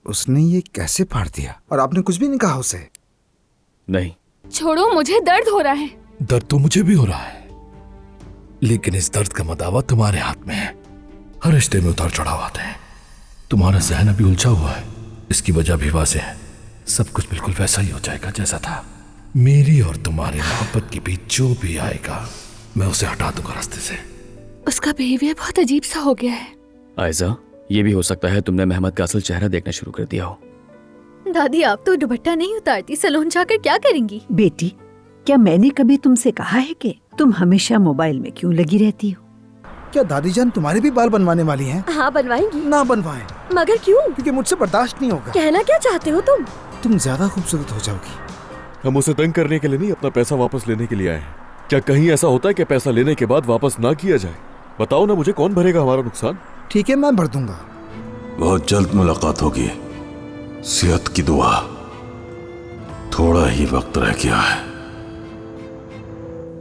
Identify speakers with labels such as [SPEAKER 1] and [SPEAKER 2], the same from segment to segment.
[SPEAKER 1] उसने ये कैसे फाड़ दिया? और आपने कुछ भी नहीं कहा उसे?
[SPEAKER 2] नहीं।
[SPEAKER 3] छोड़ो, मुझे दर्द हो रहा है।
[SPEAKER 4] दर्द तो मुझे भी हो रहा है, लेकिन इस दर्द का मदावा तुम्हारे हाथ में है। हर रिश्ते में उतार चढ़ाव आते हैं। तुम्हारा जहन अभी उलझा हुआ है, इसकी वजह भी वाज़ेह है। सब कुछ बिल्कुल वैसा ही हो जाएगा जैसा था। मेरी और तुम्हारी मोहब्बत के बीच जो भी आएगा मैं उसे हटा दूंगा रास्ते से।
[SPEAKER 3] उसका बिहेवियर बहुत अजीब सा हो गया है।
[SPEAKER 2] आयजा, ये भी हो सकता है तुमने मेहमद का असल चेहरा देखना शुरू कर दिया हो।
[SPEAKER 5] दादी, आप तो दुपट्टा नहीं उतारती, सैलून जाकर क्या करेंगी?
[SPEAKER 6] बेटी, क्या मैंने कभी तुमसे कहा है कि तुम हमेशा मोबाइल में क्यों लगी रहती हो?
[SPEAKER 1] क्या दादी जान तुम्हारे भी बाल बनवाने वाली हैं?
[SPEAKER 5] हाँ, बनवाएंगी।
[SPEAKER 1] ना बनवाएं,
[SPEAKER 5] मगर क्यों?
[SPEAKER 1] क्योंकि मुझसे बर्दाश्त नहीं होगा।
[SPEAKER 5] कहना क्या चाहते हो तुम?
[SPEAKER 1] तुम ज्यादा खूबसूरत हो जाओगी।
[SPEAKER 7] हम उसे तंग करने के लिए नहीं, अपना पैसा वापस लेने के लिए आए हैं। क्या कहीं ऐसा होता है कि पैसा लेने के बाद वापस ना किया जाए? बताओ ना मुझे, कौन भरेगा हमारा नुकसान?
[SPEAKER 1] ठीक है, मैं भर दूंगा।
[SPEAKER 8] बहुत जल्द मुलाकात होगी। सेहत की दुआ। थोड़ा ही वक्त रह गया है।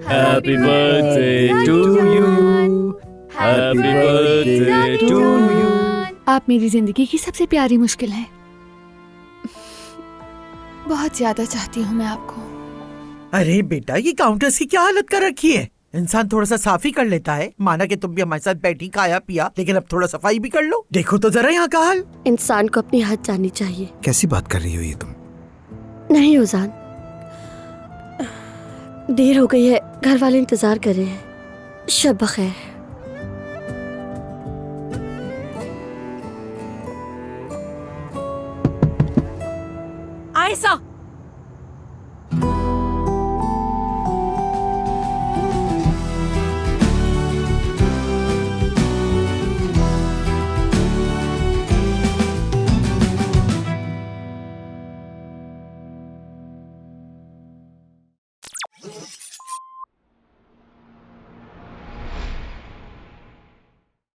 [SPEAKER 2] Happy birthday to you, happy birthday to you.
[SPEAKER 3] आप मेरी जिंदगी की सबसे प्यारी मुश्किल हैं। बहुत ज्यादा चाहती हूँ मैं आपको।
[SPEAKER 9] अरे बेटा, ये काउंटर्स की क्या हालत कर रखी है? इंसान थोड़ा सा साफ ही कर लेता है। माना कि तुम भी हमारे साथ बैठी खाया पिया, लेकिन अब थोड़ा सफाई भी कर लो। देखो तो जरा यहाँ का हाल।
[SPEAKER 5] इंसान को अपनी हद जाननी चाहिए।
[SPEAKER 1] कैसी बात कर रही हो ये तुम?
[SPEAKER 5] नहीं उजान, देर हो गई है, घर वाले इंतजार कर रहे हैं। शब बखैर।
[SPEAKER 6] आयशा,